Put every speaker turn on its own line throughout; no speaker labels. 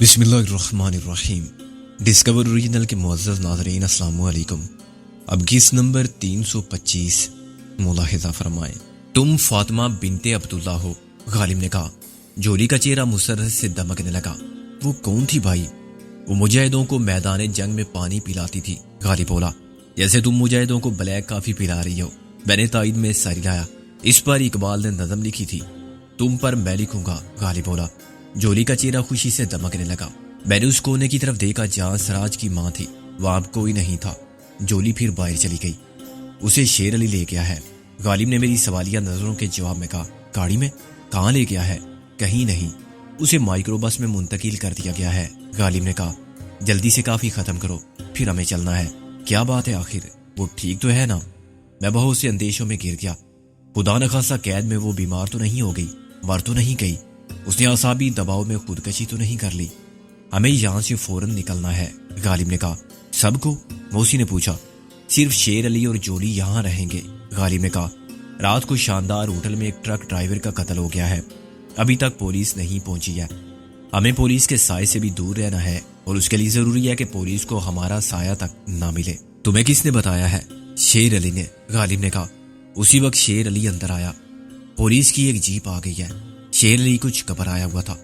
بسم اللہ الرحمن الرحیم۔ ڈسکور اوریجنل کے معزز ناظرین السلام علیکم۔ اب کس نمبر 325 ملاحظہ فرمائیں۔ تم فاطمہ بنت عبداللہ ہو، غالب نے کہا۔ جولی کا چہرہ مسرت سے دمکنے لگا۔ وہ کون تھی بھائی؟ وہ مجاہدوں کو میدان جنگ میں پانی پلاتی تھی، غالب بولا۔ جیسے تم مجاہدوں کو بلیک کافی پلا رہی ہو، میں نے تائید میں سر ہلایا۔ اس پر اقبال نے نظم لکھی تھی، تم پر میں لکھوں گا، غالب بولا۔ جولی کا چہرہ خوشی سے دمکنے لگا۔ میں نے اس کونے کی طرف دیکھا جہاں سراج کی ماں تھی، وہاں اب کوئی نہیں تھا۔ جولی پھر باہر چلی گئی۔ اسے شیر علی لے گیا ہے، غالب نے میری سوالیہ نظروں کے جواب میں کہا۔ گاڑی میں؟ کہاں لے گیا ہے؟ کہیں نہیں، اسے مائکرو بس میں منتقل کر دیا گیا ہے، غالب نے کہا۔ جلدی سے کافی ختم کرو، پھر ہمیں چلنا ہے۔ کیا بات ہے آخر؟ وہ ٹھیک تو ہے نا؟ میں بہت سے اندیشوں میں گر گیا۔ خدا نخواستہ قید میں وہ بیمار تو نہیں ہو گئی، مر تو نہیں گئی، اس نے اعصابی دباؤ میں خودکشی تو نہیں کر لی؟ ہمیں یہاں سے فوراً نکلنا ہے، غالب نے کہا۔ سب کو؟ موسی نے پوچھا۔ صرف شیر علی اور جولی یہاں رہیں گے، غالب نے کہا۔ رات کو شاندار ہوٹل میں ایک ٹرک ڈرائیور کا قتل ہو گیا ہے، ابھی تک پولیس نہیں پہنچی ہے۔ ہمیں پولیس کے سائے سے بھی دور رہنا ہے، اور اس کے لیے ضروری ہے کہ پولیس کو ہمارا سایہ تک نہ ملے۔ تمہیں کس نے بتایا ہے؟ شیر علی نے، غالب نے کہا۔ اسی وقت شیر علی اندر آیا۔ پولیس کی ایک جیپ آ گئی ہے۔ شیر علی کچھ گھبرایا ہوا تھا۔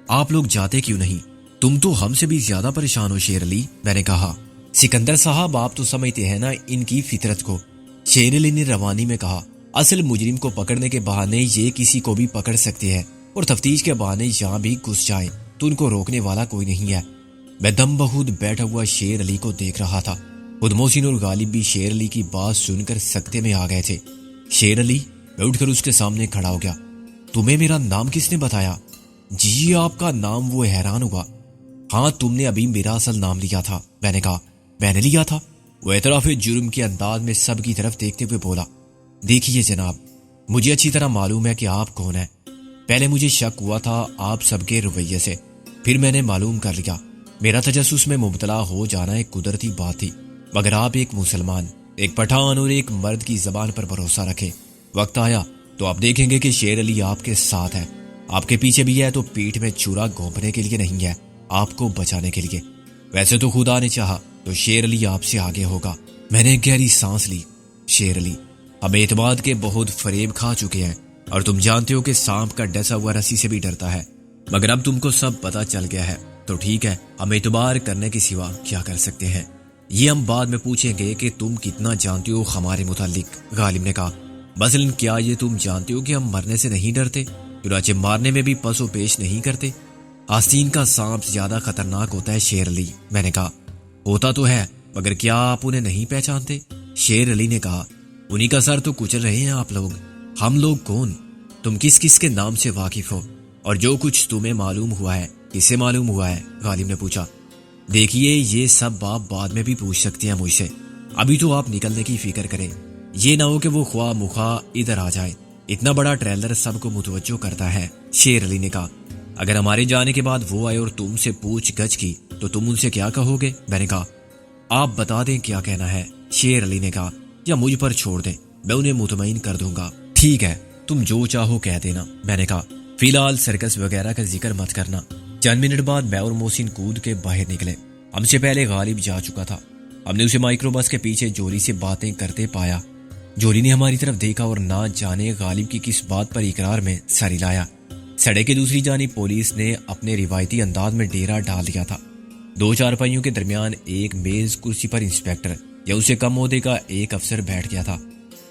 آپ لوگ جاتے کیوں نہیں؟ تم تو ہم سے بھی زیادہ پریشان ہو شیر علی، میں نے کہا۔ سکندر صاحب، آپ تو سمجھتے ہیں نا ان کی فطرت کو، شیر علی نے روانی میں کہا۔ اصل مجرم کو پکڑنے کے بہانے یہ کسی کو بھی پکڑ سکتے ہیں، اور تفتیش کے بہانے یہاں بھی گھس جائیں تو ان کو روکنے والا کوئی نہیں ہے۔ میں دم بخود بیٹھا ہوا شیر علی کو دیکھ رہا تھا۔ خود محسن اور غالب بھی شیر علی کی بات سن کر سکتے میں آ گئے تھے۔ شیر علی، میں اٹھ کر اس کے سامنے کھڑا ہو گیا۔ تمہیں میرا نام کس نے بتایا؟ جی آپ کا نام؟ وہ حیران ہوا۔ ہاں، تم نے ابھی میرا اصل نام لیا تھا، میں نے کہا۔ میں نے لیا تھا؟ وہ اعتراف جرم کے انداز میں سب کی طرف دیکھتے ہوئے بولا۔ دیکھیے جناب، مجھے اچھی طرح معلوم ہے کہ آپ کون ہیں۔ پہلے مجھے شک ہوا تھا آپ سب کے رویے سے، پھر میں نے معلوم کر لیا۔ میرا تجسس میں مبتلا ہو جانا ایک قدرتی بات تھی، مگر آپ ایک مسلمان، ایک پٹھان اور ایک مرد کی زبان پر بھروسہ رکھے۔ وقت آیا تو آپ دیکھیں گے کہ شیر علی آپ کے ساتھ ہے، آپ کے پیچھے بھی ہے تو پیٹھ میں چورا گھونپنے کے لیے نہیں ہے، آپ کو بچانے کے لیے۔ ویسے تو خدا نے چاہا تو شیر علی آپ سے آگے ہوگا۔ میں نے گہری سانس لی۔ شیر علی، ہم اعتماد کے بہت فریب کھا چکے ہیں، اور تم جانتے ہو کہ سانپ کا ڈسا ہوا رسی سے بھی ڈرتا ہے، مگر اب تم کو سب پتا چل گیا ہے تو ٹھیک ہے، ہم اعتبار کرنے کے سوا کیا کر سکتے ہیں؟ یہ ہم بعد میں پوچھیں گے کہ تم کتنا جانتے ہو ہمارے متعلق، غالب نے کہا۔ مثلاً کیا یہ تم جانتے ہو کہ ہم مرنے سے نہیں ڈرتے، چنانچہ مارنے میں بھی پس و پیش نہیں کرتے؟ آستین کا سانپ زیادہ خطرناک ہوتا ہے شیر علی، میں نے کہا۔ ہوتا تو ہے، مگر کیا آپ انہیں نہیں پہچانتے؟ شیر علی نے کہا۔ انہی کا سر تو کچل رہے ہیں آپ لوگ۔ ہم لوگ کون؟ تم کس کس کے نام سے واقف ہو؟ اور جو کچھ تمہیں معلوم ہوا ہے کس سے معلوم ہوا ہے؟ غالب نے پوچھا۔ دیکھیے، یہ سب آپ بعد میں بھی پوچھ سکتے ہیں مجھ سے، ابھی تو آپ نکلنے کی فکر کریں۔ یہ نہ ہو کہ وہ خواہ مخواہ ادھر آ جائے، اتنا بڑا ٹریلر سب کو متوجہ کرتا ہے، شیر علی نے کہا۔ اگر ہمارے جانے کے بعد وہ آئے اور تم سے پوچھ گچھ کی تو تم ان سے کیا کہو گے؟ میں نے کہا۔ آپ بتا دیں کیا کہنا ہے، شیر علی نے کہا، یا مجھ پر چھوڑ دیں، میں انہیں مطمئن کر دوں گا۔ ٹھیک ہے، تم جو چاہو کہہ دینا، میں نے کہا۔ فی الحال سرکس وغیرہ کا ذکر مت کرنا۔ چند منٹ بعد میں اور محسن کود کے باہر نکلے۔ ہم سے پہلے غالب جا چکا تھا۔ ہم نے اسے مائکرو بس کے پیچھے جولی سے باتیں کرتے پایا۔ جولی نے ہماری طرف دیکھا اور نہ جانے غالب کی کس بات پر اقرار میں سر ہلایا۔ سڑک کے دوسری جانب پولیس نے اپنے روایتی انداز میں ڈیرا ڈال دیا تھا۔ دو چارپائیوں کے درمیان ایک میز کرسی پر انسپیکٹر یا اسے کم عہدے کا ایک افسر بیٹھ گیا تھا۔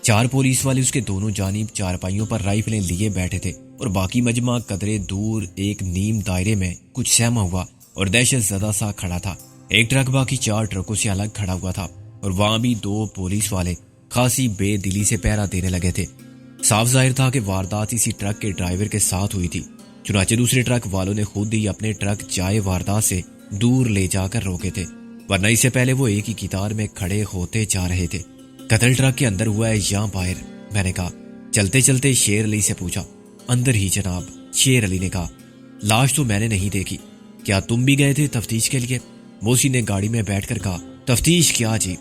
چار پولیس والے اس کے دونوں جانب چارپائیوں پر رائفلیں لیے بیٹھے تھے، اور باقی مجمع قدرے دور ایک نیم دائرے میں کچھ سہما ہوا اور دہشت زدہ سا کھڑا تھا۔ ایک ٹرک باقی چار ٹرکوں سے الگ کھڑا ہوا تھا، اور وہاں بھی دو پولیس والے خاصی بے دلی سے پہرا دینے لگے تھے۔ صاف ظاہر تھا کہ واردات اسی ٹرک کے ڈرائیور کے ساتھ ہوئی تھی، چنانچہ دوسرے ٹرک والوں نے خود ہی اپنے ٹرک جائے واردات سے دور لے جا کر روکے تھے، ورنہ اس سے پہلے وہ ایک ہی قطار میں کھڑے ہوتے جا رہے تھے۔ قتل ٹرک کے اندر ہوا ہے یا باہر؟ میں نے کہا۔ چلتے چلتے شیر علی سے پوچھا۔ اندر ہی جناب، شیر علی نے کہا۔ لاش تو میں نے نہیں دیکھی، کیا تم بھی گئے تھے تفتیش کے لیے؟ موسی نے گاڑی میں بیٹھ کر کہا۔ تفتیش کیا جی،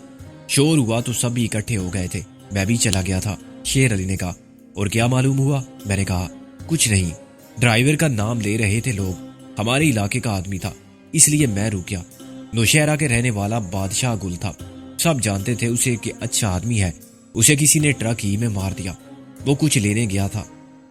شور ہوا تو سب بھی اکٹھے ہو گئے تھے، میں بھی چلا گیا تھا، شیر علی نے کہا۔ اور کیا معلوم ہوا؟ میں نے کہا۔ کچھ نہیں، ڈرائیور کا نام لے رہے تھے لوگ، ہمارے علاقے کا آدمی تھا، اس لیے میں رک گیا۔ نوشہرہ کے رہنے والا بادشاہ گل تھا، سب جانتے تھے اسے کہ اچھا آدمی ہے۔ اسے کسی نے ٹرک ہی میں مار دیا۔ وہ کچھ لینے گیا تھا،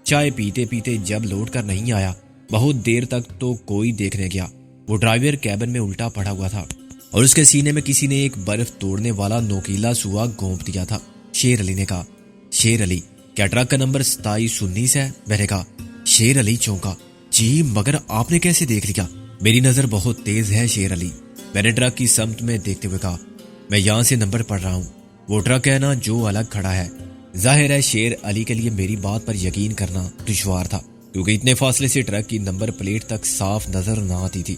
چائے پیتے پیتے جب لوٹ کر نہیں آیا، بہت دیر تک تو کوئی دیکھنے گیا۔ وہ ڈرائیور کیبن میں الٹا پڑا ہوا تھا اور اس کے سینے میں کسی نے ایک برف توڑنے والا نوکیلا سوا گھونپ دیا تھا۔ شیر علی نے کہا، شیر علی کیا ٹرک کا نمبر 2719 ہے؟ میں نے کہا۔ شیر علی چونکا، جی مگر آپ نے کیسے دیکھ لیا؟ میری نظر بہت تیز ہے شیر علی، میں نے ٹرک کی سمت میں دیکھتے ہوئے کہا۔ میں یہاں سے نمبر پڑھ رہا ہوں، وہ ٹرک ہے نا جو الگ کھڑا ہے۔ ظاہر ہے شیر علی کے لیے میری بات پر یقین کرنا دشوار تھا، کیونکہ اتنے فاصلے سے ٹرک کی نمبر پلیٹ تک صاف نظر نہ آتی تھی۔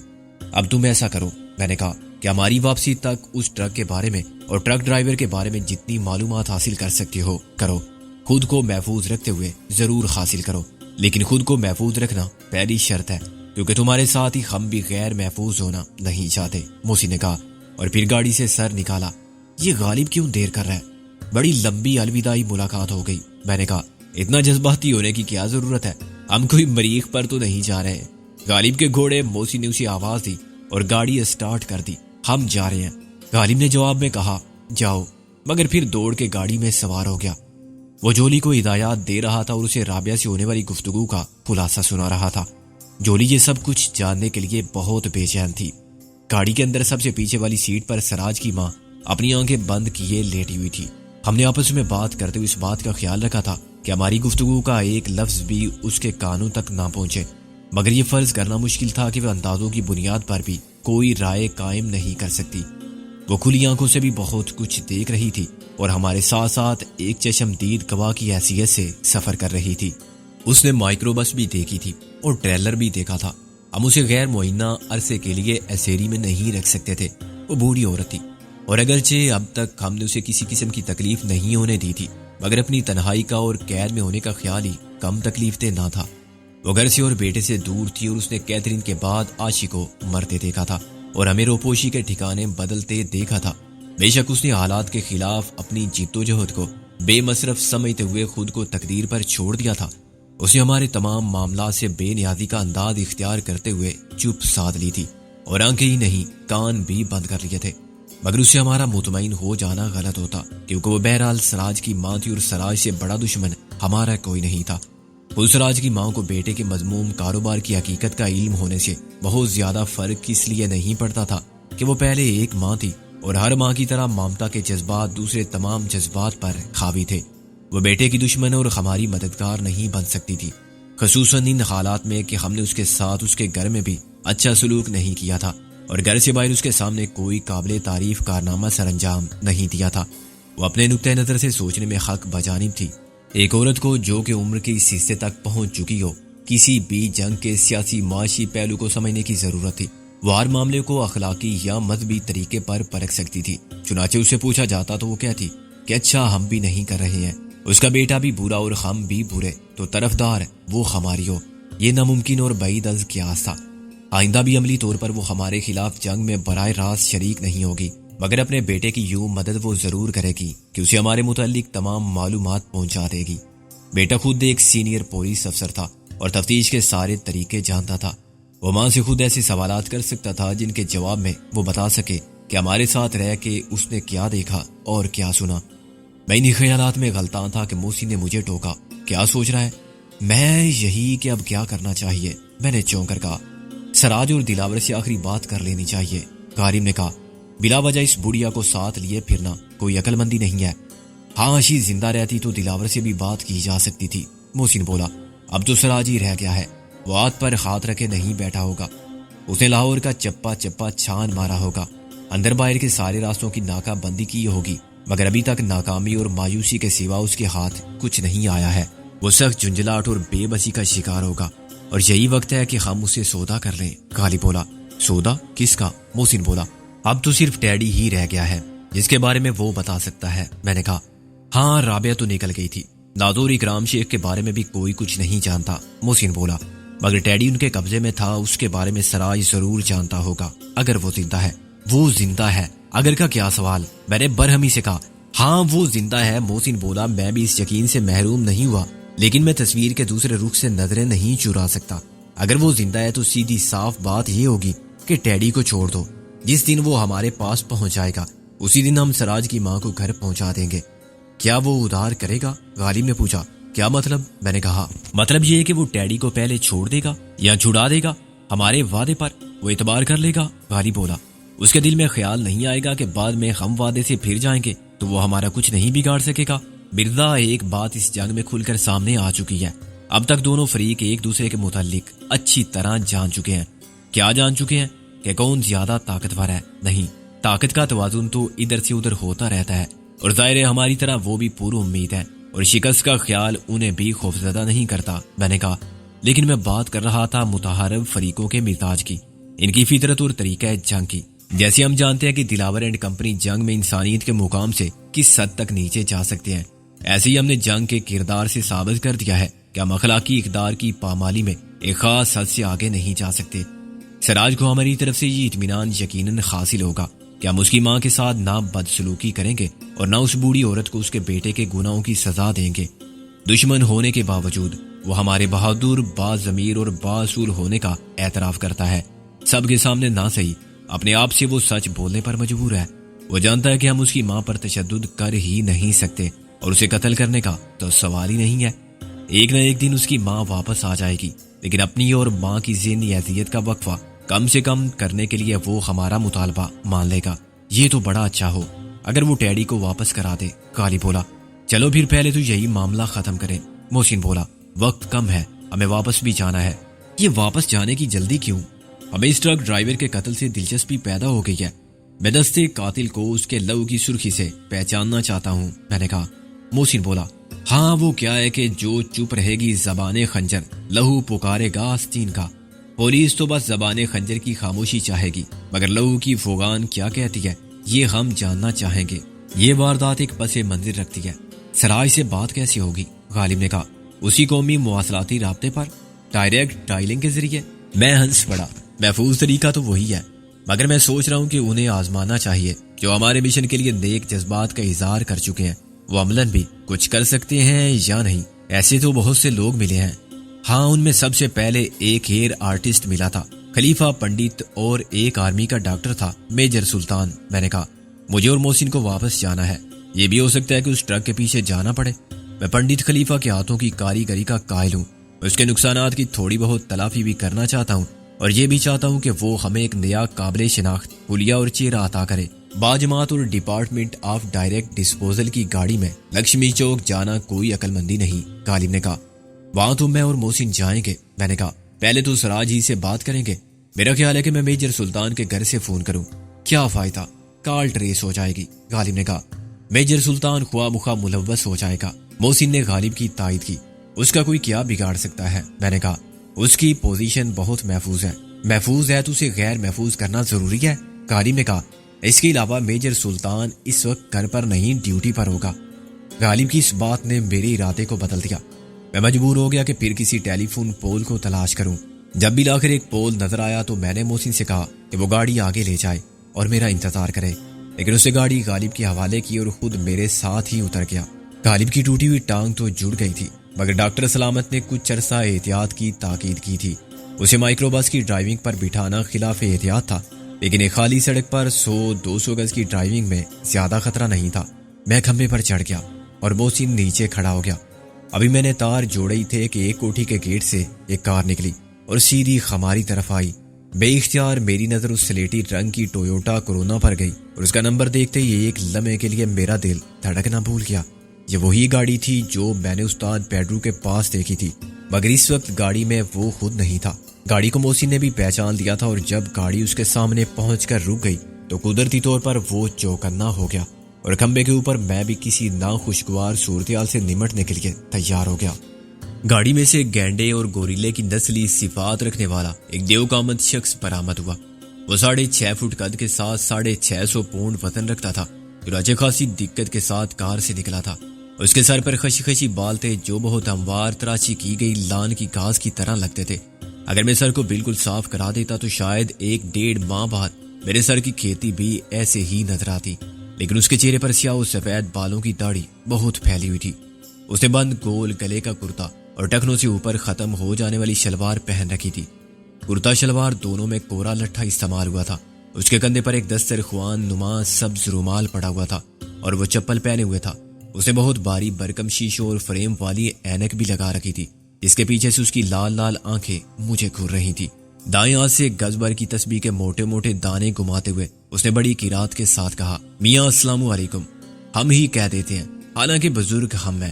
اب تم ایسا کرو، میں نے کہا، کہ ہماری واپسی تک اس ٹرک کے بارے میں اور ٹرک ڈرائیور کے بارے میں جتنی معلومات حاصل کر سکتے ہو کرو۔ خود کو محفوظ رکھتے ہوئے ضرور حاصل کرو، لیکن خود کو محفوظ رکھنا پہلی شرط ہے، کیونکہ تمہارے ساتھ ہی ہم بھی غیر محفوظ ہونا نہیں چاہتے، موسی نے کہا، اور پھر گاڑی سے سر نکالا۔ یہ غالب کیوں دیر کر رہا ہے؟ بڑی لمبی الوداعی ملاقات ہو گئی۔ میں نے کہا، اتنا جذباتی ہونے کی کیا ضرورت ہے؟ ہم کوئی مریخ پر تو نہیں جا رہے۔ غالب کے گھوڑے، موسی نے اسے آواز دی اور گاڑی اسٹارٹ کر دی۔ ہم جا رہے ہیں، غالب نے جواب میں کہا۔ جاؤ، مگر پھر دوڑ کے گاڑی میں سوار ہو گیا۔ وہ جولی کو ہدایات دے رہا تھا اور اسے رابعہ سے ہونے والی گفتگو کا خلاصہ سنا رہا تھا۔ جولی یہ سب کچھ جاننے کے لیے بہت بے چین تھی۔ گاڑی کے اندر سب سے پیچھے والی سیٹ پر سراج کی ماں اپنی آنکھیں بند کیے لیٹی ہوئی تھی۔ ہم نے آپس میں بات کرتے ہوئے اس بات کا خیال رکھا تھا کہ ہماری گفتگو کا ایک لفظ بھی اس کے کانوں تک نہ پہنچے، مگر یہ فرض کرنا مشکل تھا کہ وہ اندازوں کی بنیاد پر بھی کوئی رائے قائم نہیں کر سکتی۔ وہ کھلی آنکھوں سے بھی بہت کچھ دیکھ رہی تھی اور ہمارے ساتھ ساتھ ایک چشم دید گواہ کی حیثیت سے سفر کر رہی تھی۔ اس نے مائکرو بس بھی دیکھی تھی اور ٹریلر بھی دیکھا تھا۔ ہم اسے غیر معینہ عرصے کے لیے ایسیری میں نہیں رکھ سکتے تھے۔ وہ بوڑھی عورت تھی، اور اگرچہ اب تک ہم نے اسے کسی قسم کی تکلیف نہیں ہونے دی تھی، مگر اپنی تنہائی کا اور قید میں ہونے کا خیال ہی کم تکلیف دہ نہ تھا۔ وہ گھر سے اور بیٹے سے دور تھی اور اس نے کیتھرین کے بعد عاشق کو مرتے دیکھا تھا اور ہمیں روپوشی کے ٹھکانے بدلتے دیکھا تھا۔ بے شک اس نے حالات کے خلاف اپنی جیت و جہد کو بے مصرف سمجھتے ہوئے خود کو تقدیر پر چھوڑ دیا تھا۔ اس نے ہمارے تمام معاملات سے بے نیازی کا انداز اختیار کرتے ہوئے چپ سادھ لی تھی اور آنکھیں ہی نہیں کان بھی بند کر لیے تھے، مگر اس سے ہمارا مطمئن ہو جانا غلط ہوتا، کیونکہ وہ بہرحال سراج کی ماں تھی اور سراج سے بڑا دشمن ہمارا کوئی نہیں تھا۔ اس سراج کی ماں کو بیٹے کے مذموم کاروبار کی حقیقت کا علم ہونے سے بہت زیادہ فرق اس لیے نہیں پڑتا تھا کہ وہ پہلے ایک ماں تھی اور ہر ماں کی طرح ممتا کے جذبات دوسرے تمام جذبات پر حاوی تھے۔ وہ بیٹے کی دشمن اور ہماری مددگار نہیں بن سکتی تھی، خصوصاً ان حالات میں کہ ہم نے اس کے ساتھ اس کے گھر میں بھی اچھا سلوک نہیں کیا تھا اور گھر سے باہر اس کے سامنے کوئی قابل تعریف کارنامہ سر انجام نہیں دیا تھا۔ وہ اپنے نقطۂ نظر سے سوچنے میں حق بجانب تھی۔ ایک عورت کو جو کہ عمر کے اس حصے تک پہنچ چکی ہو، کسی بھی جنگ کے سیاسی معاشی پہلو کو سمجھنے کی ضرورت تھی۔ وہ ہر معاملے کو اخلاقی یا مذہبی طریقے پر پرکھ سکتی تھی۔ چنانچہ اس سے پوچھا جاتا تو وہ کہتی کہ اچھا ہم بھی نہیں کر رہے ہیں، اس کا بیٹا بھی برا اور ہم بھی برے، تو طرفدار وہ ہماری ہو۔ یہ ناممکن اور بعید از قیاس تھا۔ آئندہ بھی عملی طور پر وہ ہمارے خلاف جنگ میں براہ راست شریک نہیں ہوگی، مگر اپنے بیٹے کی یوں مدد وہ ضرور کرے گی کہ اسے ہمارے متعلق تمام معلومات پہنچا دے گی۔ بیٹا خود ایک سینئر پولیس افسر تھا اور تفتیش کے سارے طریقے جانتا تھا۔ وہ ماں سے خود ایسے سوالات کر سکتا تھا جن کے جواب میں وہ بتا سکے کہ ہمارے ساتھ رہ کے اس نے کیا دیکھا اور کیا سنا۔ میں انہی خیالات میں غلطان تھا کہ موسی نے مجھے ٹوکا۔ کیا سوچ رہا ہے؟ میں یہی کہ اب کیا کرنا چاہیے، میں نے چونک کر کہا۔ سراج اور دلاور سے آخری بات کر لینی چاہیے، غارب نے کہا۔ بلا وجہ اس بڑھیا کو ساتھ لیے پھرنا کوئی عقل مندی نہیں ہے۔ ہاں اشی زندہ رہتی تو دلاور سے بھی بات کی جا سکتی تھی، محسن بولا۔ اب تو سراج ہی رہ گیا ہے، وہ ہاتھ پر ہاتھ رکھے نہیں بیٹھا ہوگا۔ اس نے لاہور کا چپا چپا چھان مارا ہوگا، اندر باہر کے سارے راستوں کی ناکہ بندی کی ہوگی، مگر ابھی تک ناکامی اور مایوسی کے سوا اس کے ہاتھ کچھ نہیں آیا ہے۔ وہ سخت جھنجھلاہٹ اور بے بسی کا شکار ہوگا، اور یہی وقت ہے کہ ہم اسے سودا کر لیں، غالب بولا۔ سودا کس کا؟ محسن بولا۔ اب تو صرف ٹیڈی ہی رہ گیا ہے جس کے بارے میں وہ بتا سکتا ہے، میں نے کہا۔ ہاں رابعہ تو نکل گئی تھی، نادور اکرام شیخ کے بارے میں بھی کوئی کچھ نہیں جانتا، محسن بولا، مگر ٹیڈی ان کے قبضے میں تھا، اس کے بارے میں سراج ضرور جانتا ہوگا اگر وہ زندہ ہے۔ وہ زندہ ہے؟ اگر کا کیا سوال؟ میں نے برہمی سے کہا۔ ہاں وہ زندہ ہے، محسن بولا۔ میں بھی اس یقین سے محروم نہیں ہوا، لیکن میں تصویر کے دوسرے رخ سے نظریں نہیں چرا سکتا۔ اگر وہ زندہ ہے تو سیدھی صاف بات یہ ہوگی کہ ٹیڈی کو چھوڑ دو، جس دن وہ ہمارے پاس پہنچ جائے گا اسی دن ہم سراج کی ماں کو گھر پہنچا دیں گے۔ کیا وہ ادھار کرے گا؟ غالب نے پوچھا۔ کیا مطلب؟ میں نے کہا مطلب یہ ہے کہ وہ ٹیڈی کو پہلے چھوڑ دے گا یا چھڑا دے گا، ہمارے وعدے پر وہ اعتبار کر لے گا۔ غالب بولا، اس کے دل میں خیال نہیں آئے گا کہ بعد میں ہم وعدے سے پھر جائیں گے تو وہ ہمارا کچھ نہیں بگاڑ سکے گا۔ مرزا، ایک بات اس جنگ میں کھل کر سامنے آ چکی ہے، اب تک دونوں فریق ایک دوسرے کے متعلق اچھی طرح جان چکے ہیں۔ کیا جان چکے ہیں؟ کہ کون زیادہ طاقتور ہے۔ نہیں، طاقت کا توازن تو ادھر سے ادھر ہوتا رہتا ہے، اور ظاہر ہے ہماری طرح وہ بھی پور امید ہے، اور شکست کا خیال انہیں بھی خوفزدہ نہیں کرتا۔ میں نے کہا لیکن میں بات کر رہا تھا متحارب فریقوں کے مزاج کی، ان کی فطرت اور طریقہ جنگ کی۔ جیسے ہم جانتے ہیں کہ دلاور اینڈ کمپنی جنگ میں انسانیت کے مقام سے کس حد تک نیچے جا سکتے ہیں، ایسے ہی ہم نے جنگ کے کردار سے ثابت کر دیا ہے کہ ہم اخلاقی اقدار کی پامالی میں ایک خاص حد سے آگے نہیں جا سکتے۔ سراج کو ہماری طرف سے یہ اطمینان یقیناً حاصل ہوگا کہ ہم اس کی ماں کے ساتھ نہ بدسلوکی کریں گے اور نہ اس بوڑھی عورت کو اس کے بیٹے کے گناہوں کی سزا دیں گے۔ دشمن ہونے کے باوجود وہ ہمارے بہادر، باضمیر اور بااصول ہونے کا اعتراف کرتا ہے۔ سب کے سامنے نہ صحیح، اپنے آپ سے وہ سچ بولنے پر مجبور ہے۔ وہ جانتا ہے کہ ہم اس کی ماں پر تشدد کر ہی نہیں سکتے، اور اسے قتل کرنے کا تو سوال ہی نہیں ہے۔ ایک نہ ایک دن اس کی ماں واپس آ جائے گی، لیکن اپنی اور ماں کی ذہنی اذیت کا وقفہ کم سے کم کرنے کے لیے وہ ہمارا مطالبہ مان لے گا۔ یہ تو بڑا اچھا ہو اگر وہ ٹیڈی کو واپس کرا دے۔ غالب بولا، چلو پھر پہلے تو یہی معاملہ ختم کریں۔ محسن بولا، وقت کم ہے، ہمیں واپس بھی جانا ہے۔ یہ واپس جانے کی جلدی کیوں؟ ہمیں اس ٹرک ڈرائیور کے قتل سے دلچسپی پیدا ہو گئی ہے۔ میں دستے قاتل کو اس کے لہو کی سرخی سے پہچاننا چاہتا ہوں۔ میں نے کہا۔ محسن بولا، ہاں وہ کیا ہے کہ جو چپ رہے گی زبان خنجر لہو پکارے گا آستین کا۔ پولیس تو بس زبان خنجر کی خاموشی چاہے گی، مگر لہو کی فوگان کیا کہتی ہے یہ ہم جاننا چاہیں گے۔ یہ واردات ایک پس منظر رکھتی ہے۔ سراج سے بات کیسی ہوگی؟ غالب نے کہا، اسی قومی مواصلاتی رابطے پر، ڈائریکٹ ڈائلنگ کے ذریعے۔ میں ہنس پڑا۔ محفوظ طریقہ تو وہی ہے، مگر میں سوچ رہا ہوں کہ انہیں آزمانا چاہیے۔ جو ہمارے مشن کے لیے نیک جذبات کا اظہار کر چکے ہیں وہ عملاً بھی کچھ کر سکتے ہیں یا نہیں۔ ایسے تو بہت سے لوگ ملے ہیں۔ ہاں، ان میں سب سے پہلے ایک ہیئر آرٹسٹ ملا تھا، خلیفہ پنڈت، اور ایک آرمی کا ڈاکٹر تھا، میجر سلطان۔ میں نے کہا، مجھے اور محسن کو واپس جانا ہے۔ یہ بھی ہو سکتا ہے کہ اس ٹرک کے پیچھے جانا پڑے۔ میں پنڈت خلیفہ کے ہاتھوں کی کاریگری کا قائل ہوں، اس کے نقصانات کی تھوڑی بہت تلافی بھی کرنا چاہتا ہوں، اور یہ بھی چاہتا ہوں کہ وہ ہمیں ایک نیا قابل شناخت حلیہ اور چہرہ عطا کرے۔ باجماعت اور ڈپارٹمنٹ آف ڈائریکٹ ڈسپوزل کی گاڑی میں لکشمی چوک جانا کوئی عقل مندی نہیں۔ غالب نے کہا، وہاں تو میں اور محسن جائیں گے۔ میں نے کہا، پہلے تو سراج ہی سے بات کریں گے۔ میرا خیال ہے کہ میں میجر سلطان کے گھر سے فون کروں۔ کیا فائدہ، کال ٹریس ہو جائے گی۔ غالب نے کہا، میجر سلطان خواہ مخواہ ملوث ہو جائے گا۔ محسن نے غالب کی تائید کی۔ اس کا کوئی کیا بگاڑ سکتا ہے؟ میں نے کہا، اس کی پوزیشن بہت محفوظ ہے۔ محفوظ ہے تو اسے غیر محفوظ کرنا ضروری ہے؟ غالب نے کہا، اس کے علاوہ میجر سلطان اس وقت گھر پر نہیں، ڈیوٹی پر ہوگا۔ غالب کی اس بات نے میرے ارادے کو بدل دیا۔ میں مجبور ہو گیا کہ پھر کسی ٹیلی فون پول کو تلاش کروں۔ جب بالآخر ایک پول نظر آیا تو میں نے محسن سے کہا کہ وہ گاڑی آگے لے جائے اور میرا انتظار کرے، لیکن اسے گاڑی غالب کے حوالے کی اور خود میرے ساتھ ہی اتر گیا۔ غالب کی ٹوٹی ہوئی ٹانگ تو جڑ گئی تھی، مگر ڈاکٹر سلامت نے کچھ عرصہ احتیاط کی تاکید کی تھی۔ اسے مائکرو بس کی ڈرائیونگ پر بٹھانا خلاف احتیاط تھا، لیکن ایک خالی سڑک پر 100-200 گز کی ڈرائیونگ میں زیادہ خطرہ نہیں تھا۔ میں کھمبے پر چڑھ گیا اور محسن نیچے کھڑا ہو گیا۔ ابھی میں نے تار جوڑے ہی تھے کہ ایک کوٹھی کے گیٹ سے ایک کار نکلی اور سیدھی ہماری طرف آئی۔ بے اختیار میری نظر اس سلیٹی رنگ کی ٹویوٹا کرونا پر گئی، اور اس کا نمبر دیکھتے ہی ایک لمحے کے لیے میرا دل دھڑکنا بھول گیا۔ یہ وہی گاڑی تھی جو میں نے استاد پیڈرو کے پاس دیکھی تھی، مگر اس وقت گاڑی میں وہ خود نہیں تھا۔ گاڑی کو محسن نے بھی پہچان لیا تھا، اور جب گاڑی اس کے سامنے پہنچ کر رک گئی تو قدرتی طور پر وہ چوکنا ہو گیا، اور کھمبے کے اوپر میں بھی کسی ناخوشگوار صورتحال سے نمٹنے کے لیے تیار ہو گیا۔ گاڑی میں سے گینڈے اور گوریلے کی نسلی صفات رکھنے والا ایک دیوکامت شخص برآمد ہوا۔ وہ 6.5 فٹ قد کے ساتھ 650 پاؤنڈ وزن رکھتا تھا، جو اچھی خاصی دقت کے ساتھ کار سے نکلا تھا۔ اس کے سر پر خشی خشی بال تھے جو بہت ہموار تراشی کی گئی لان کی گھاس کی طرح لگتے تھے۔ اگر میں سر کو بالکل صاف کرا دیتا تو شاید 1-1.5 ماہ بعد میرے سر کی کھیتی بھی ایسے ہی نظر آتی، لیکن اس کے چہرے پر سیاہ و سفید بالوں کی داڑھی بہت پھیلی ہوئی تھی۔ اس نے بند گول گلے کا کرتا اور ٹخنوں سے اوپر ختم ہو جانے والی شلوار پہن رکھی تھی۔ کرتا شلوار دونوں میں کورا لٹھا استعمال ہوا تھا. اس کے کندھے پر ایک دسترخوان نما سبز رومال پڑا ہوا تھا اور وہ چپل پہنے ہوئے تھا. اسے بہت باری برکم شیشوں اور فریم والی اینک بھی لگا رکھی تھی جس کے پیچھے سے اس کی لال لال آنکھیں مجھے گھور رہی تھی. دائیں ہاتھ سے گز بھر کی تسبیح کے موٹے موٹے دانے گھماتے ہوئے اس نے بڑی قرات کے ساتھ کہا, میاں السلام علیکم. ہم ہی کہہ دیتے ہیں, حالانکہ بزرگ ہم ہیں.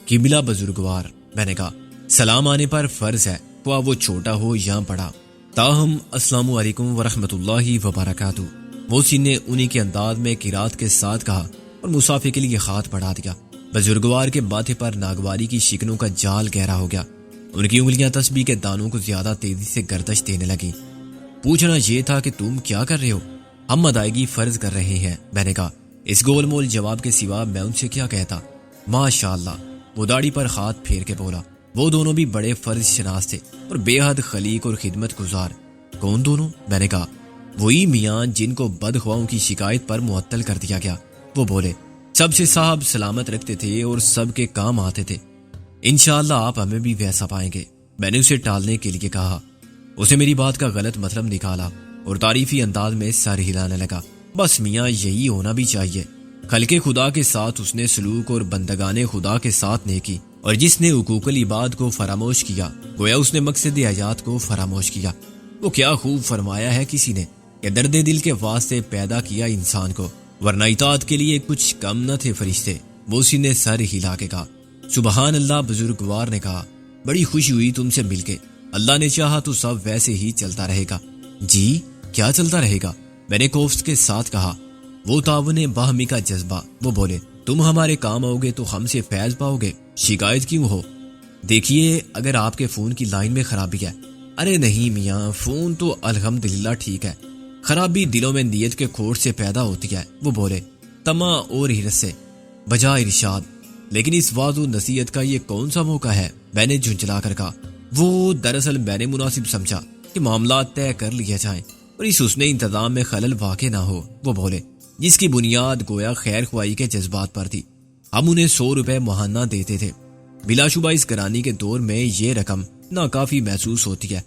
قبلہ بزرگوار. میں نے کہا, سلام آنے پر فرض ہے خواہ وہ چھوٹا ہو یا بڑا. تاہم السلام علیکم ورحمۃ اللہ وبرکاتہ. محسن نے انہی کے انداز میں قرات کے ساتھ کہا اور مسافے کے لیے ہاتھ بڑھا دیا. بزرگوار کے ماتھے پر ناگواری کی شکنوں کا جال گہرا ہو گیا. ان کی انگلیاں تسبیح کے دانوں کو زیادہ تیزی سے گردش دینے لگی. پوچھنا یہ تھا کہ تم کیا کر رہے ہو؟ ہم ادائیگی فرض کر رہے ہیں. میں نے کہا, اس گول مول جواب کے سوا میں ان سے کیا کہتا. ماشاء اللہ. وہ داڑھی پر ہاتھ پھیر کے بولا. وہ دونوں بھی بڑے فرض شناس تھے اور بے حد خلیق اور خدمت گزار. کون دونوں؟ میں نے کہا, وہی میاں جن کو بدخواہوں کی شکایت پر معطل کر دیا گیا. وہ بولے, سب سے صاحب سلامت رکھتے تھے اور سب کے کام آتے تھے. انشاءاللہ آپ ہمیں بھی ویسا پائیں گے. میں نے اسے ٹالنے کے لیے کہا. اسے میری بات کا غلط مطلب نکالا اور تعریفی انداز میں سر ہلانے لگا. بس میاں یہی ہونا بھی چاہیے. خلق خدا کے ساتھ اس نے سلوک اور بندگان خدا کے ساتھ نیکی, اور جس نے حقوق العباد کو فراموش کیا گویا اس نے مقصد حیات کو فراموش کیا. وہ کیا خوب فرمایا ہے کسی نے کہ درد دل کے واسطے پیدا کیا انسان کو, ورنہ اطاعت کے لیے کچھ کم نہ تھے فرشتے. محسن نے سر ہلا کے کہا, سبحان اللہ. بزرگوار نے کہا, بڑی خوشی ہوئی تم سے مل کے. اللہ نے چاہا تو سب ویسے ہی چلتا رہے گا. جی کیا چلتا رہے گا؟ میں نے کوفت کے ساتھ کہا. وہ تعاون باہمی کا جذبہ. وہ بولے, تم ہمارے کام آؤ گے تو ہم سے فیض پاؤ گے, شکایت کیوں ہو؟ دیکھیے اگر آپ کے فون کی لائن میں خرابی ہے. ارے نہیں میاں, فون تو الحمدللہ ٹھیک ہے. خرابی دلوں میں نیت کے کھوٹ سے پیدا ہوتی ہے. وہ بولے, طمع اور حرص سے بجائے ارشاد. لیکن اس وعظ و نصیحت کا یہ کون سا موقع ہے؟ میں نے جھنجھلا کر کہا. وہ دراصل میں نے مناسب سمجھا کہ معاملات طے کر لیے جائیں اور اس حسن انتظام میں خلل واقع نہ ہو. وہ بولے, جس کی بنیاد گویا خیر خواہی کے جذبات پر تھی. ہم انہیں 100 روپے ماہانہ دیتے تھے. بلا شبہ اس گرانی کے دور میں یہ رقم ناکافی محسوس ہوتی ہے,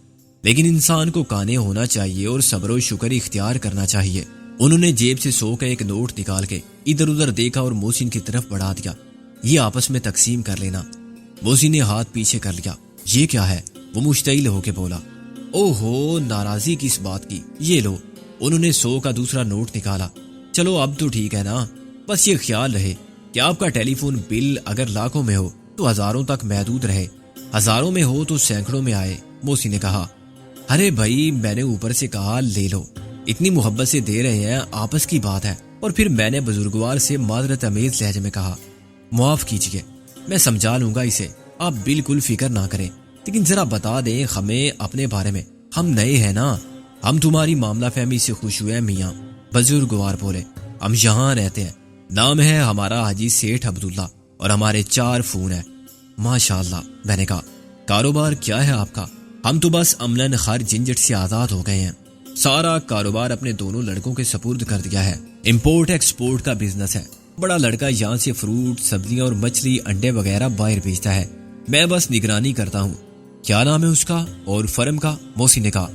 لیکن انسان کو کانے ہونا چاہیے اور صبر و شکر اختیار کرنا چاہیے. انہوں نے جیب سے 100 کا ایک نوٹ نکال کے ادھر ادھر دیکھا اور محسن کی طرف بڑھا دیا. یہ آپس میں تقسیم کر لینا. محسن نے ہاتھ پیچھے کر لیا. یہ کیا ہے؟ وہ مشتعل ہو کے بولا. او ہو, ناراضی کس بات کی؟ یہ لو. انہوں نے 100 کا دوسرا نوٹ نکالا. چلو اب تو ٹھیک ہے نا. بس یہ خیال رہے کہ آپ کا ٹیلی فون بل اگر لاکھوں میں ہو تو ہزاروں تک محدود رہے, ہزاروں میں ہو تو سینکڑوں میں آئے. محسن نے کہا, ارے بھائی میں نے اوپر سے کہا لے لو, اتنی محبت سے دے رہے ہیں, آپس کی بات ہے. اور پھر میں نے بزرگوار سے معذرت امیز لہجے میں کہا, معاف کیجیے, میں سمجھا لوں گا اسے, آپ بالکل فکر نہ کریں, لیکن ذرا بتا دیں ہمیں اپنے بارے میں, ہم نئے ہیں نا. ہم تمہاری معاملہ فہمی سے خوش ہوئے میاں. بزرگوار بولے, ہم یہاں رہتے ہیں, نام ہے ہمارا حاجی سیٹھ عبداللہ, اور ہمارے 4 فون ہیں. ماشاءاللہ. میں نے کہا, کاروبار کیا ہے آپ کا؟ ہم تو بس عملاً ہر جھنجھٹ سے آزاد ہو گئے ہیں. سارا کاروبار اپنے دونوں لڑکوں کے سپرد کر دیا ہے. امپورٹ ایکسپورٹ کا بزنس ہے. بڑا لڑکا یہاں سے فروٹ, سبزیاں اور مچھلی, انڈے وغیرہ باہر بھیجتا ہے. میں بس نگرانی کرتا ہوں. کیا نام ہے اس کا اور فرم کا؟ محسن نے کہا,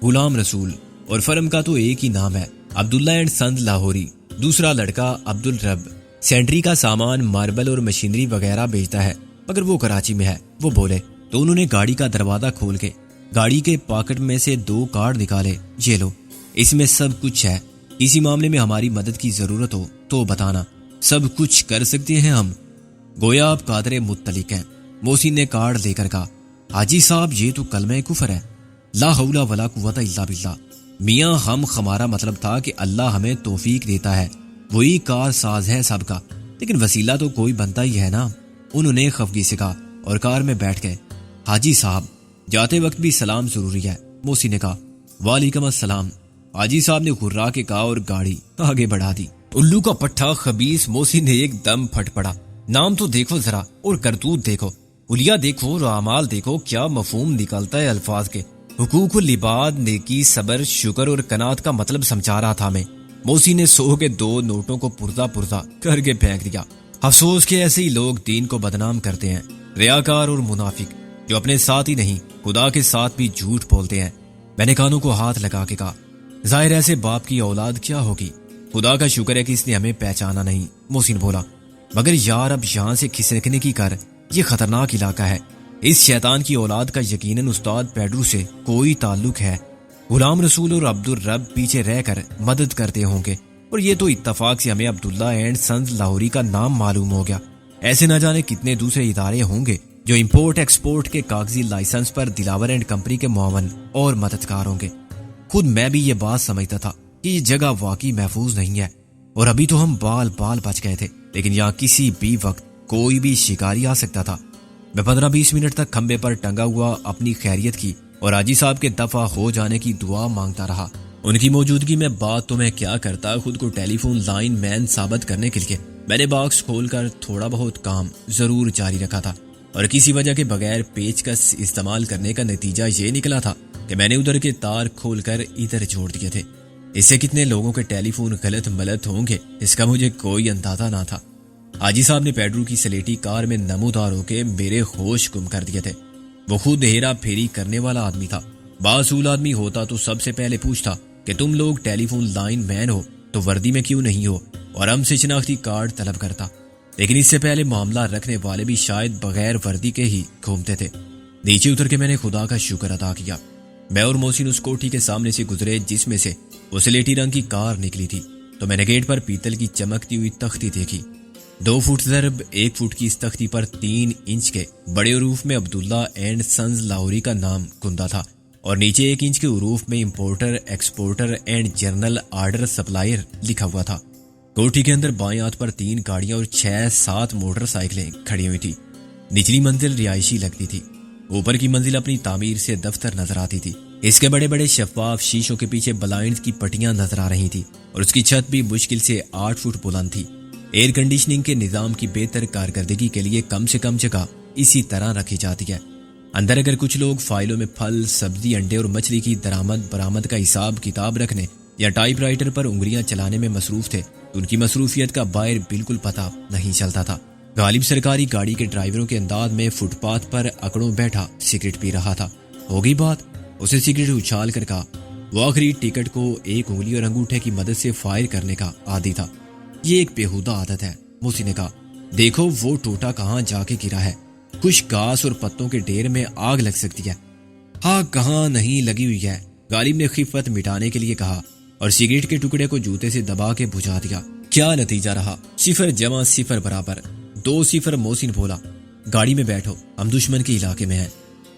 غلام رسول. اور فرم کا تو ایک ہی نام ہے, عبداللہ اینڈ سنز لاہوری. دوسرا لڑکا عبدالرب سینٹری کا سامان, ماربل اور مشینری وغیرہ بیچتا ہے, مگر وہ کراچی میں ہے. وہ بولے تو انہوں نے گاڑی کا دروازہ کھول کے گاڑی کے پاکٹ میں سے 2 کارڈ نکالے. یہ لو, اس میں سب کچھ ہے. اسی معاملے میں ہماری مدد کی ضرورت ہو تو بتانا, سب کچھ کر سکتے ہیں ہم. گویا آپ قادر مطلق ہیں. محسن نے کارڈ دے کر کہا, حاجی صاحب یہ تو کلمہ کفر ہے, لا حول ولا قوت الا باللہ. میاں ہمارا مطلب تھا کہ اللہ ہمیں توفیق دیتا ہے, وہی کار ساز ہے سب کا, لیکن وسیلہ تو کوئی بنتا ہی ہے نا. انہوں نے خفگی سے کہا اور کار میں بیٹھ گئے. حاجی صاحب جاتے وقت بھی سلام ضروری ہے. محسن نے کہا, وعلیکم السلام. حاجی صاحب نے غرا کے کہا اور گاڑی آگے بڑھا دی. الو کا پٹھا خبیث محسن نے ایک دم پھٹ پڑا. نام تو دیکھو ذرا اور کرتوت دیکھو, حلیہ دیکھو اور اعمال دیکھو, کیا مفہوم نکلتا ہے الفاظ کے. حقوق العباد, نیکی, صبر, شکر اور قناعت کا مطلب سمجھا رہا تھا میں. محسن نے 100 کے 2 نوٹوں کو پرزا کر کے پھینک دیا. افسوس کہ ایسے ہی لوگ دین کو بدنام کرتے ہیں, ریاکار اور منافق, جو اپنے ساتھ ہی نہیں خدا کے ساتھ بھی جھوٹ بولتے ہیں. میں نے کانوں کو ہاتھ لگا کے کہا، ظاہر ایسے باپ کی اولاد کیا ہوگی، خدا کا شکر ہے کہ اس نے ہمیں پہچانا نہیں۔ محسن بولا، مگر یار اب یہاں سے کھسکنے کی کر، یہ خطرناک علاقہ ہے، اس شیطان کی اولاد کا یقیناً استاد پیڈرو سے کوئی تعلق ہے۔ غلام رسول اور عبد الرب پیچھے رہ کر مدد کرتے ہوں گے، اور یہ تو اتفاق سے ہمیں عبداللہ اینڈ سنز لاہوری کا نام معلوم ہو گیا۔ ایسے نہ جانے کتنے دوسرے ادارے ہوں گے جو امپورٹ ایکسپورٹ کے کاغذی لائسنس پر دلاور اینڈ کمپنی کے معاون اور مددگار ہوں گے۔ خود میں بھی یہ بات سمجھتا تھا کہ یہ جگہ واقعی محفوظ نہیں ہے، اور ابھی تو ہم بال بچ گئے تھے، لیکن یہاں کسی بھی وقت کوئی بھی شکاری آ سکتا تھا۔ میں 15-20 منٹ تک کھمبے پر ٹنگا ہوا اپنی خیریت کی اور حاجی صاحب کے دفع ہو جانے کی دعا مانگتا رہا۔ ان کی موجودگی میں بات تو میں کیا کرتا، خود کو ٹیلی فون لائن مین ثابت کرنے کے لیے میں نے باکس کھول کر تھوڑا بہت کام ضرور جاری رکھا تھا، اور کسی وجہ کے بغیر پیچکس استعمال کرنے کا نتیجہ یہ نکلا تھا کہ میں نے ادھر کے تار کھول کر ادھر جوڑ دیے تھے۔ اس سے کتنے لوگوں کے ٹیلی فون غلط ملت ہوں گے اس کا مجھے کوئی اندازہ نہ تھا۔ حاجی صاحب نے پیڈرو کی سلیٹی کار میں نمودار ہو کے میرے ہوش گم کر دیے تھے۔ وہ خود ہیرا پھیری کرنے والا آدمی تھا۔ باصول آدمی ہوتا تو سب سے پہلے پوچھتا کہ تم لوگ ٹیلی فون لائن مین ہو تو وردی میں کیوں نہیں ہو، اور ہم سے شناختی کارڈ طلب کرتا، لیکن اس سے پہلے معاملہ رکھنے والے بھی شاید بغیر وردی کے ہی گھومتے تھے۔ نیچے اتر کے میں نے خدا کا شکر ادا کیا۔ میں اور محسن اس کوٹھی کے سامنے سے گزرے جس میں سے وہ سلیٹی رنگ کی کار نکلی تھی، تو میں نے گیٹ پر پیتل کی چمکتی ہوئی تختی دیکھی۔ 2 فٹ ضرب 1 فٹ کی اس تختی پر 3 انچ کے بڑے حروف میں عبداللہ اینڈ سنز لاہوری کا نام کندہ تھا، اور نیچے 1 انچ کے حروف میں importer exporter and general order supplier لکھا ہوا تھا۔ کوٹھی کے اندر بائیں ہاتھ پر 3 گاڑیاں اور 6-7 موٹر سائیکلیں کھڑی ہوئی تھی۔ نچلی منزل رہائشی لگتی تھی، اوپر کی منزل اپنی تعمیر سے دفتر نظر آتی تھی۔ اس کے بڑے بڑے شفاف شیشوں کے پیچھے بلائنڈ کی پٹیاں نظر آ رہی تھی، اور اس کی چھت بھی مشکل سے 8 فٹ بلند تھی۔ ایئر کنڈیشننگ کے نظام کی بہتر کارکردگی کے لیے کم سے کم جگہ اسی طرح رکھی جاتی ہے۔ اندر اگر کچھ لوگ فائلوں میں پھل، سبزی، انڈے اور مچھلی کی درآمد برآمد کا حساب کتاب رکھنے یا ٹائپ رائٹر پر انگلیاں چلانے میں مصروف تھے تو ان کی مصروفیت کا باہر بالکل پتہ نہیں چلتا تھا۔ غالب سرکاری گاڑی کے ڈرائیوروں کے انداز میں فٹ پاتھ پر اکڑوں بیٹھا سگریٹ پی رہا تھا۔ ہوگی بات، اسے سگریٹ اچھال کر کہا۔ وہ آخری ٹکٹ کو ایک انگلی اور انگوٹھے کی مدد سے فائر کرنے کا عادی تھا۔ یہ ایک بےہودہ عادت ہے، محسن نے کہا۔ دیکھو وہ ٹوٹا کہاں جا کے گرا ہے، کچھ گھاس اور پتوں کے ڈھیر میں آگ لگ سکتی ہے۔ ہاں کہاں نہیں لگی ہوئی ہے، غالب نے خفت مٹانے کے لیے کہا، اور سگریٹ کے ٹکڑے کو جوتے سے دبا کے بجھا دیا۔ کیا نتیجہ رہا؟ 0 جمع 0 برابر 2-0۔ محسن بولا، گاڑی میں بیٹھو، ہم دشمن کے علاقے میں ہیں۔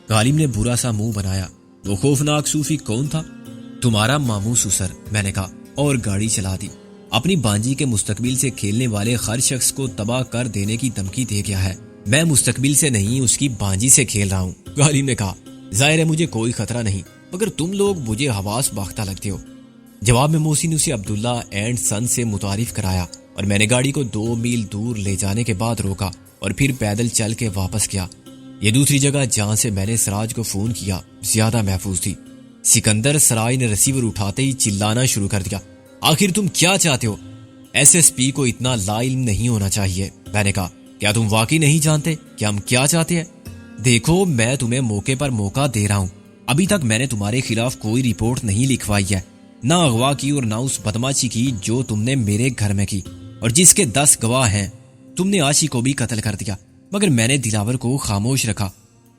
غالب نے برا سا منہ بنایا۔ وہ خوفناک صوفی کون تھا؟ تمہارا ماموں سسر، میں نے کہا، اور گاڑی چلا دی۔ اپنی بانجی کے مستقبل سے کھیلنے والے ہر شخص کو تباہ کر دینے کی دھمکی دے گیا ہے۔ میں مستقبل سے نہیں، اس کی بانجی سے کھیل رہا ہوں، غالب نے کہا۔ ظاہر ہے مجھے کوئی خطرہ نہیں، مگر تم لوگ مجھے حواس باختہ لگتے ہو۔ جواب میں محسن نے اسے عبداللہ اینڈ سن سے متعارف کرایا، اور میں نے گاڑی کو 2 میل دور لے جانے کے بعد روکا اور پھر پیدل چل کے واپس کیا۔ یہ دوسری جگہ جہاں سے میں نے سراج کو فون کیا زیادہ محفوظ تھی۔ سکندر سراج نے ریسیور اٹھاتے ہی چلانا شروع کر دیا۔ آخر تم کیا چاہتے ہو؟ SSP کو اتنا لا علم نہیں ہونا چاہیے، میں نے کہا۔ کیا تم واقعی نہیں جانتے کہ ہم کیا چاہتے ہیں؟ دیکھو میں تمہیں موقع پر موقع دے رہا ہوں۔ ابھی تک میں نے تمہارے خلاف کوئی رپورٹ نہیں لکھوائی ہے، نہ اغوا کی اور نہ اس بدماشی کی جو تم نے میرے گھر میں کی، اور جس کے 10 گواہ ہیں۔ تم نے عاشی کو بھی قتل کر دیا، مگر میں نے دلاور کو خاموش رکھا۔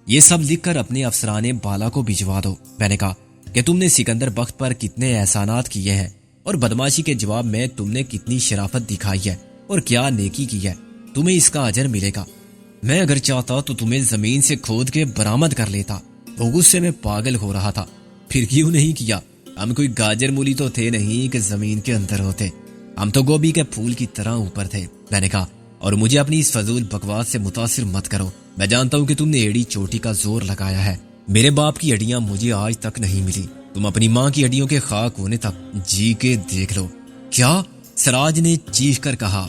یہ سب لکھ کر اپنے افسرانے بالا کو بھجوا دو، میں نے کہا کہ تم نے سکندر بخت پر کتنے احسانات کیے ہیں، اور بدماشی کے جواب میں تم نے کتنی شرافت دکھائی ہے اور کیا نیکی کی ہے۔ تمہیں اس کا اجر ملے گا۔ میں اگر چاہتا تو تمہیں زمین سے کھود کے برآمد کر لیتا۔ وہ غصے میں پاگل ہو رہا تھا۔ پھر کیوں نہیں کیا؟ ہم کوئی گاجر مولی تو تھے نہیں کہ زمین کے اندر ہوتے، ہم تو گوبھی کے پھول کی طرح اوپر تھے، میں نے کہا۔ اور مجھے اپنی اس فضول بکواس سے متاثر مت کرو۔ میں جانتا ہوں کہ تم نے ایڑی چوٹی کا زور لگایا ہے۔ میرے باپ کی ہڈیاں مجھے آج تک نہیں ملی، تم اپنی ماں کی ہڈیوں کے خاک ہونے تک جی کے دیکھ لو۔ کیا؟ سراج نے چیخ کر کہا۔